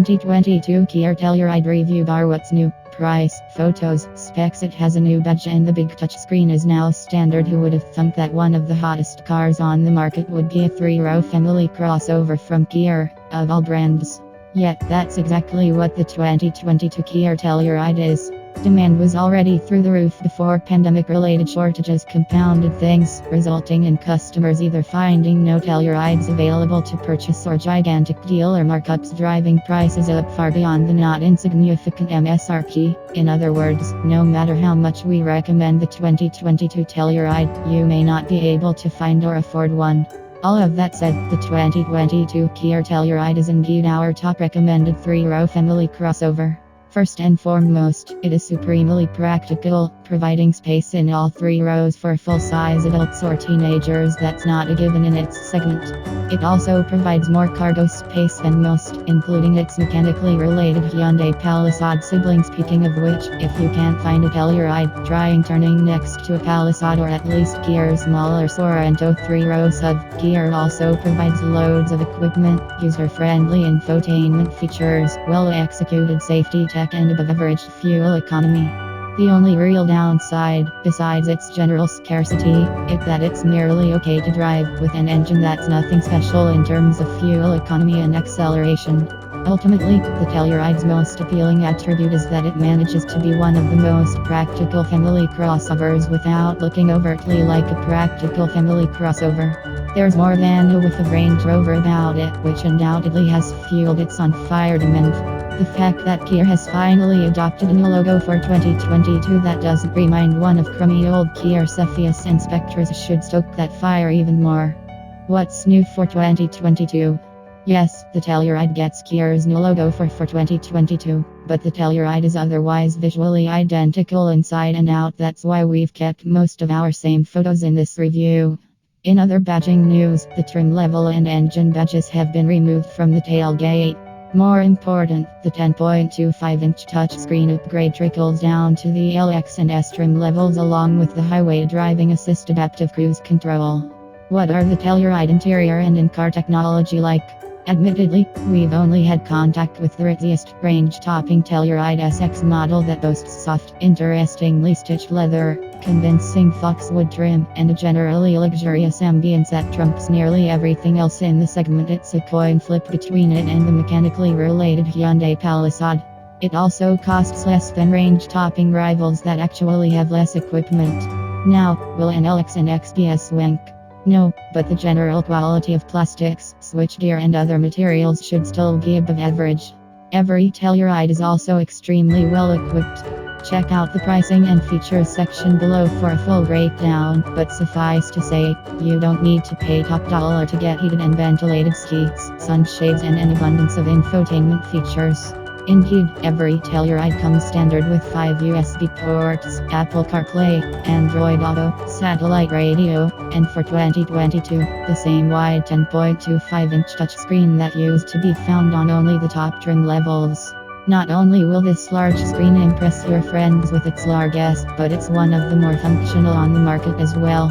2022 Kia Telluride review bar. What's new? Price, photos, specs. It has a new badge and the big touchscreen is now standard. Who would have thunk that one of the hottest cars on the market would be a 3-row family crossover from Kia, of all brands? Yet that's exactly what the 2022 Kia Telluride is. Demand was already through the roof before pandemic-related shortages compounded things, resulting in customers either finding no Tellurides available to purchase or gigantic dealer markups driving prices up far beyond the not-insignificant MSRP. In other words, no matter how much we recommend the 2022 Telluride, you may not be able to find or afford one. All of that said, the 2022 Kia Telluride is indeed our top recommended 3-row family crossover. First and foremost, it is supremely practical, providing space in all 3 rows for full-size adults or teenagers. That's not a given in its segment. It also provides more cargo space than most, including its mechanically related Hyundai Palisade sibling. Speaking of which, if you can't find a Telluride, trying turning next to a Palisade or at least Kia's smaller Sorento 3-row sub. Kia also provides loads of equipment, user-friendly infotainment features, well-executed safety tech, and above-average fuel economy. The only real downside, besides its general scarcity, is that it's merely okay to drive with an engine that's nothing special in terms of fuel economy and acceleration. Ultimately, the Telluride's most appealing attribute is that it manages to be one of the most practical family crossovers without looking overtly like a practical family crossover. There's more than a whiff of Range Rover about it, which undoubtedly has fueled its on-fire demand. The fact that Kia has finally adopted a new logo for 2022 that doesn't remind one of crummy old Kia Cepheus and Spectras should stoke that fire even more. What's new for 2022? Yes, the Telluride gets Kia's new logo for 2022, but the Telluride is otherwise visually identical inside and out. That's why we've kept most of our same photos in this review. In other badging news, the trim level and engine badges have been removed from the tailgate. More important, the 10.25-inch touchscreen upgrade trickles down to the LX and S trim levels along with the highway driving assist adaptive cruise control. What are the Telluride interior and in-car technology like? Admittedly, we've only had contact with the ritziest range-topping Telluride SX model that boasts soft, interestingly stitched leather, convincing foxwood trim, and a generally luxurious ambience that trumps nearly everything else in the segment. It's a coin flip between it and the mechanically related Hyundai Palisade. It also costs less than range-topping rivals that actually have less equipment. Now, will an LX and X be a swank? No, but the general quality of plastics, switchgear and other materials should still be above average. Every Telluride is also extremely well equipped. Check out the pricing and features section below for a full breakdown, but suffice to say, you don't need to pay top dollar to get heated and ventilated seats, sunshades and an abundance of infotainment features. Indeed, every Telluride comes standard with 5 USB ports, Apple CarPlay, Android Auto, satellite radio, and for 2022, the same wide 10.25-inch touchscreen that used to be found on only the top trim levels. Not only will this large screen impress your friends with its largesse, but it's one of the more functional on the market as well.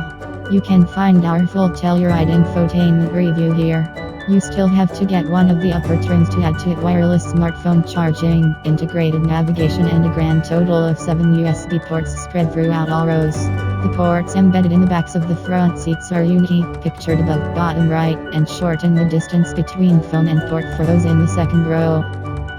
You can find our full Telluride infotainment review here. You still have to get one of the upper trims to add to it wireless smartphone charging, integrated navigation and a grand total of 7 USB ports spread throughout all rows. The ports embedded in the backs of the front seats are unique, pictured above bottom right, and shorten the distance between phone and port for those in the second row.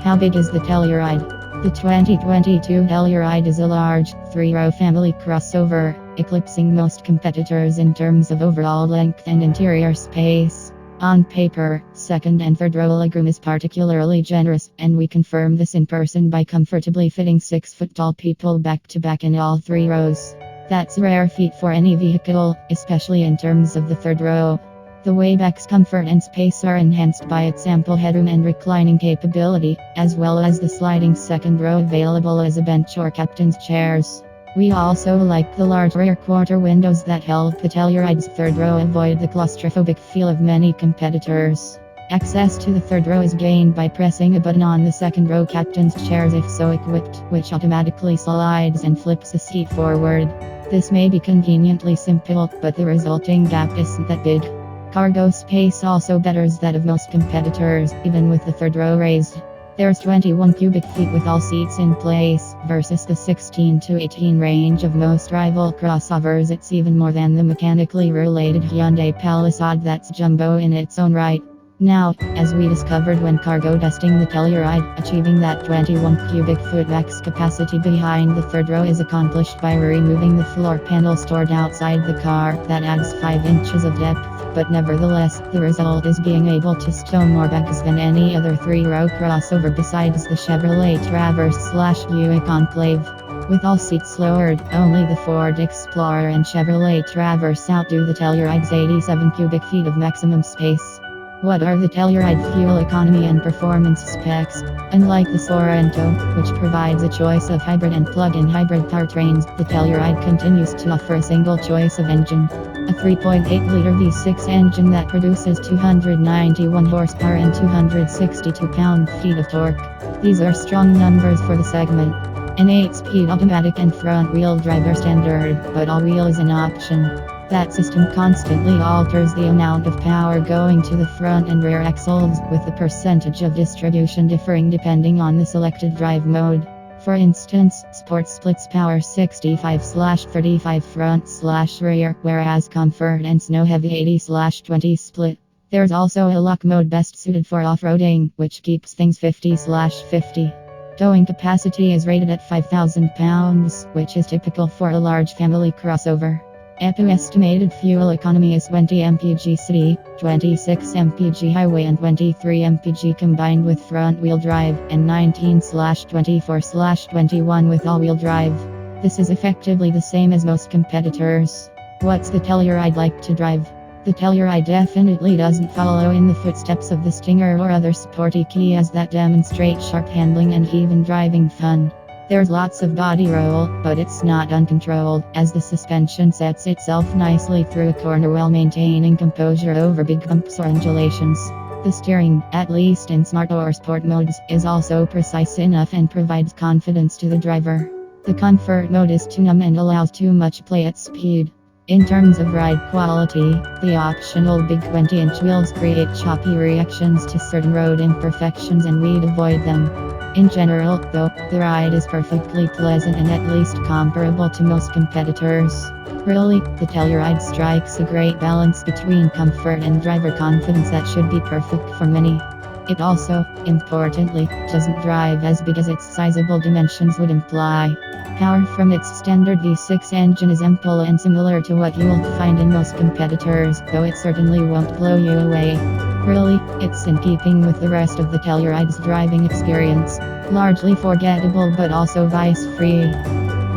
How big is the Telluride? The 2022 Telluride is a large, 3-row family crossover, eclipsing most competitors in terms of overall length and interior space. On paper, second and third row legroom is particularly generous, and we confirm this in person by comfortably fitting 6-foot-tall people back-to-back in all 3 rows. That's a rare feat for any vehicle, especially in terms of the third row. The wayback's comfort and space are enhanced by its ample headroom and reclining capability, as well as the sliding second row available as a bench or captain's chairs. We also like the large rear quarter windows that help the Telluride's third row avoid the claustrophobic feel of many competitors. Access to the third row is gained by pressing a button on the second row captain's chairs if so equipped, which automatically slides and flips the seat forward. This may be conveniently simple, but the resulting gap isn't that big. Cargo space also betters that of most competitors, even with the third row raised. There's 21 cubic feet with all seats in place, versus the 16 to 18 range of most rival crossovers. It's even more than the mechanically related Hyundai Palisade that's jumbo in its own right. Now, as we discovered when cargo testing the Telluride, achieving that 21 cubic foot max capacity behind the third row is accomplished by removing the floor panel stored outside the car. That adds 5 inches of depth, but nevertheless, the result is being able to stow more bags than any other 3-row crossover besides the Chevrolet Traverse/Buick Enclave. With all seats lowered, only the Ford Explorer and Chevrolet Traverse outdo the Telluride's 87 cubic feet of maximum space. What are the Telluride fuel economy and performance specs? Unlike the Sorento, which provides a choice of hybrid and plug-in hybrid powertrains, the Telluride continues to offer a single choice of engine. A 3.8-liter V6 engine that produces 291 horsepower and 262 pound-feet of torque. These are strong numbers for the segment. An 8-speed automatic and front-wheel drive are standard, but all-wheel is an option. That system constantly alters the amount of power going to the front and rear axles, with the percentage of distribution differing depending on the selected drive mode. For instance, Sport splits power 65/35 front/rear, whereas Comfort and Snow Heavy 80/20 split. There's also a lock mode best suited for off-roading, which keeps things 50/50. Towing capacity is rated at 5,000 pounds, which is typical for a large family crossover. Estimated fuel economy is 20 mpg city, 26 mpg highway and 23 mpg combined with front-wheel drive, and 19/24/21 with all-wheel drive. This is effectively the same as most competitors. What's the Telluride like to drive? The Telluride definitely doesn't follow in the footsteps of the Stinger or other sporty Kias that demonstrate sharp handling and even driving fun. There's lots of body roll, but it's not uncontrolled, as the suspension sets itself nicely through a corner while maintaining composure over big bumps or undulations. The steering, at least in smart or sport modes, is also precise enough and provides confidence to the driver. The comfort mode is too numb and allows too much play at speed. In terms of ride quality, the optional big 20-inch wheels create choppy reactions to certain road imperfections, and we'd avoid them. In general, though, the ride is perfectly pleasant and at least comparable to most competitors. Really, the Telluride strikes a great balance between comfort and driver confidence that should be perfect for many. It also, importantly, doesn't drive as big as its sizable dimensions would imply. Power from its standard V6 engine is ample and similar to what you'll find in most competitors, though it certainly won't blow you away. Really, it's in keeping with the rest of the Telluride's driving experience. Largely forgettable but also vice-free.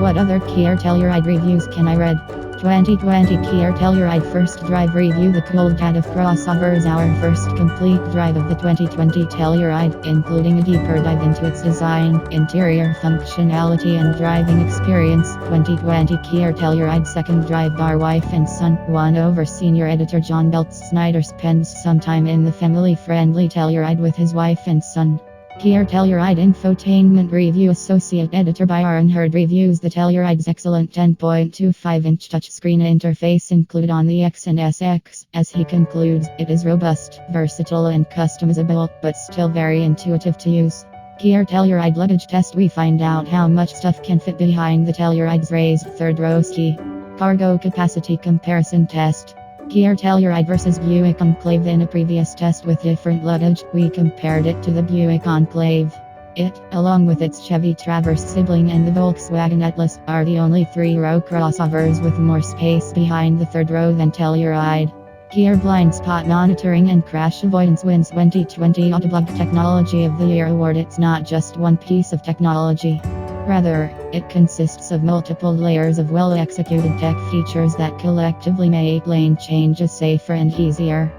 What other Kia Telluride reviews can I read? 2020 Kia Telluride first drive review. The cool cat of crossovers, our first complete drive of the 2020 Telluride, including a deeper dive into its design, interior functionality and driving experience. 2020 Kia Telluride second drive. Our wife and son, one over senior editor John Beltz Snyder, spends some time in the family-friendly Telluride with his wife and son. Kia Telluride Infotainment Review. Associate Editor Byron Hurd reviews the Telluride's excellent 10.25-inch touchscreen interface included on the X and SX. As he concludes, it is robust, versatile and customizable, but still very intuitive to use. Kia Telluride luggage test. We find out how much stuff can fit behind the Telluride's raised third row ski. Cargo capacity comparison test. Kia Telluride versus Buick Enclave. In a previous test with different luggage, we compared it to the Buick Enclave. It, along with its Chevy Traverse sibling and the Volkswagen Atlas, are the only 3-row crossovers with more space behind the third row than Telluride. Kia Blind Spot Monitoring and Crash Avoidance wins 2020 Autoblog Technology of the Year award. It's not just one piece of technology. Rather, it consists of multiple layers of well-executed tech features that collectively make lane changes safer and easier.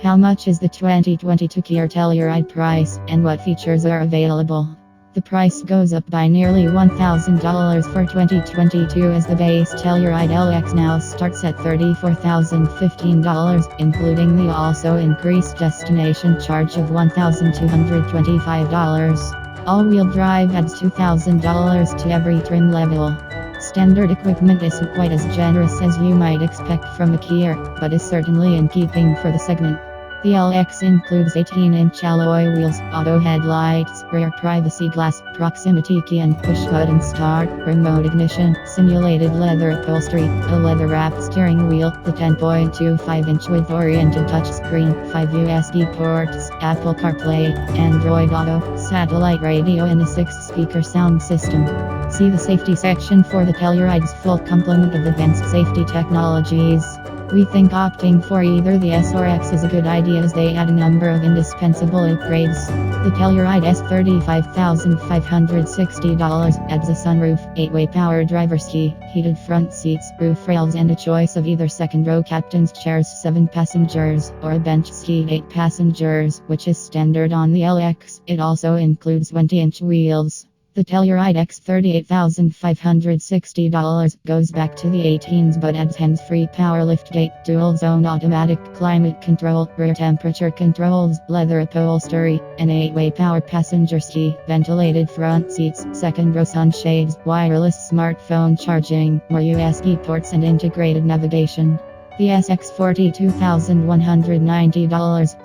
How much is the 2022 Kia Telluride price, and what features are available? The price goes up by nearly $1,000 for 2022 as the base Telluride LX now starts at $34,015, including the also increased destination charge of $1,225. All-wheel drive adds $2,000 to every trim level. Standard equipment isn't quite as generous as you might expect from a Kia, but is certainly in keeping for the segment. The LX includes 18-inch alloy wheels, auto headlights, rear privacy glass, proximity key and push button start, remote ignition, simulated leather upholstery, a leather-wrapped steering wheel, the 10.25-inch width-oriented touchscreen, 5 USB ports, Apple CarPlay, Android Auto, satellite radio and a 6-speaker sound system. See the safety section for the Telluride's full complement of advanced safety technologies. We think opting for either the S or X is a good idea as they add a number of indispensable upgrades. The Telluride S $35,560 adds a sunroof, 8-way power driver's seat, heated front seats, roof rails and a choice of either second row captain's chairs 7 passengers or a bench seat 8 passengers, which is standard on the LX. It also includes 20-inch wheels. The Telluride X $38,560 goes back to the 18s but adds hands-free power liftgate, dual-zone automatic climate control, rear temperature controls, leather upholstery, an 8-way power passenger seat, ventilated front seats, second-row sunshades, wireless smartphone charging, more USB ports and integrated navigation. The SX $42,190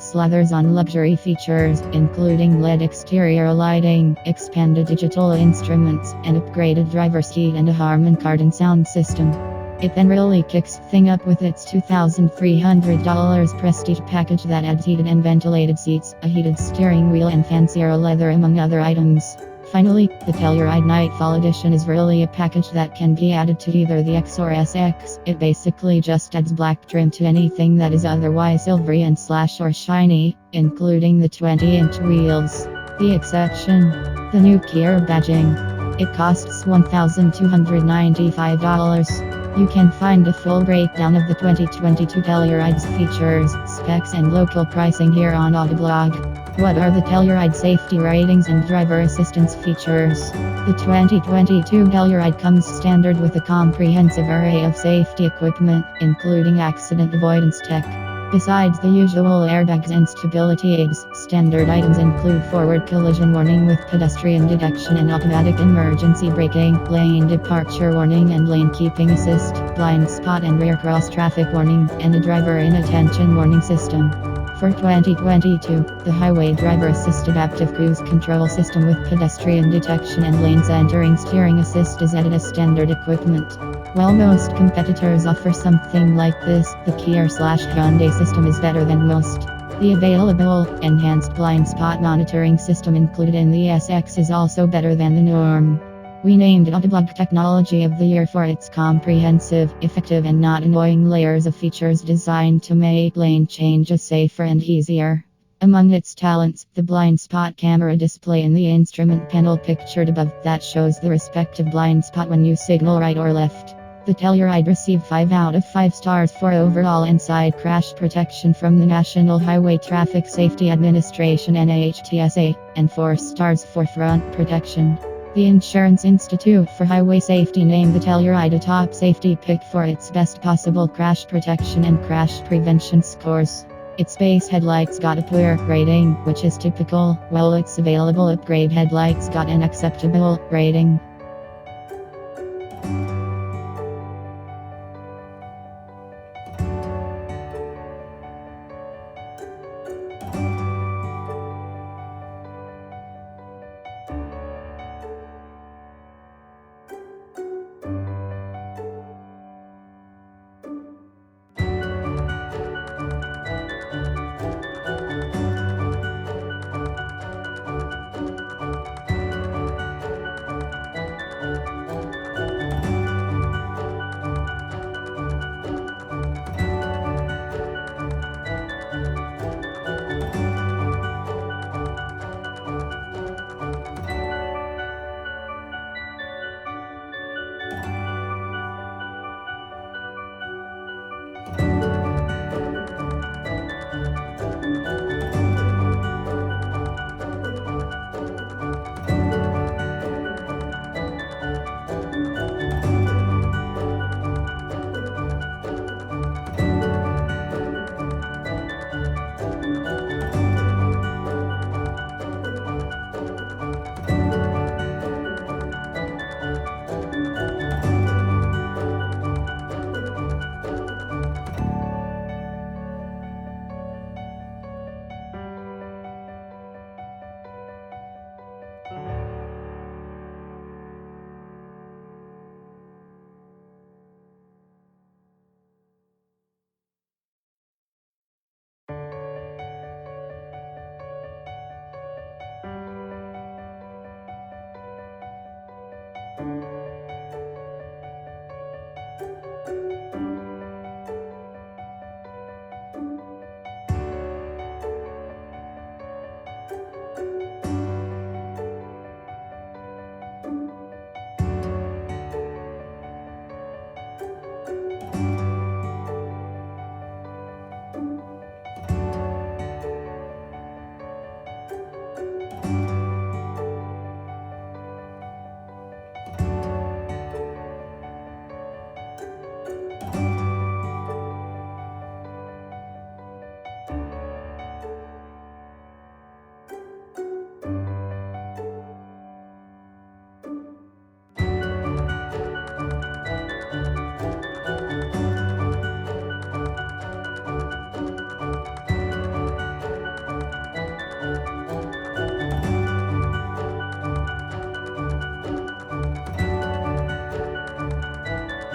slathers on luxury features, including LED exterior lighting, expanded digital instruments, an upgraded driver's seat and a Harman Kardon sound system. It then really kicks things up with its $2,300 prestige package that adds heated and ventilated seats, a heated steering wheel and fancier leather among other items. Finally, the Telluride Nightfall Edition is really a package that can be added to either the X or SX. It basically just adds black trim to anything that is otherwise silvery and slash or shiny, including the 20-inch wheels. The exception, the new Kia badging. It costs $1,295. You can find a full breakdown of the 2022 Telluride's features, specs and local pricing here on Autoblog. What are the Telluride safety ratings and driver assistance features? The 2022 Telluride comes standard with a comprehensive array of safety equipment, including accident avoidance tech. Besides the usual airbags and stability aids, standard items include forward collision warning with pedestrian detection and automatic emergency braking, lane departure warning and lane keeping assist, blind spot and rear cross traffic warning, and a driver inattention warning system. For 2022, the Highway Driver Assist Adaptive Cruise Control System with pedestrian detection and lane centering steering assist is added as standard equipment. While most competitors offer something like this, the Kia/Hyundai system is better than most. The available, enhanced blind spot monitoring system included in the SX is also better than the norm. We named it Autoblog Technology of the Year for its comprehensive, effective and not annoying layers of features designed to make lane changes safer and easier. Among its talents, the blind spot camera display in the instrument panel pictured above that shows the respective blind spot when you signal right or left. The Telluride received 5 out of 5 stars for overall and side crash protection from the National Highway Traffic Safety Administration (NHTSA) and 4 stars for front protection. The Insurance Institute for Highway Safety named the Telluride a top safety pick for its best possible crash protection and crash prevention scores. Its base headlights got a poor rating, which is typical, while its available upgrade headlights got an acceptable rating.